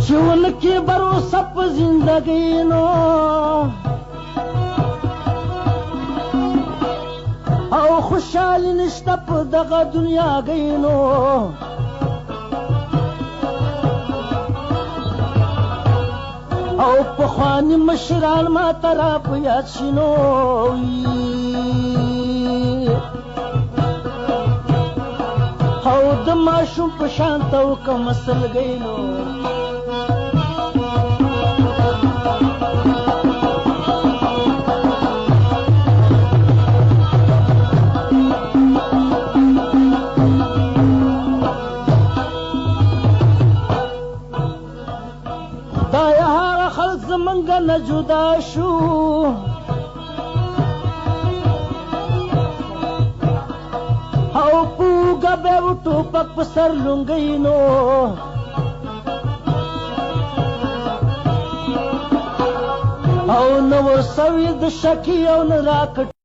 जीवन की भरोसा पे जिंदगी नो او खुशहाली नश्ता पे दगा दुनिया गई नो او पखवानी मशरान मा तरा पे याद शिनो او د ماشوم په شان ته وکم مسل گئی نو زمنګ نه جدا شو او پوګه به ټوپک په سر لونګی نو او نو سوي د شکی او نه راکټ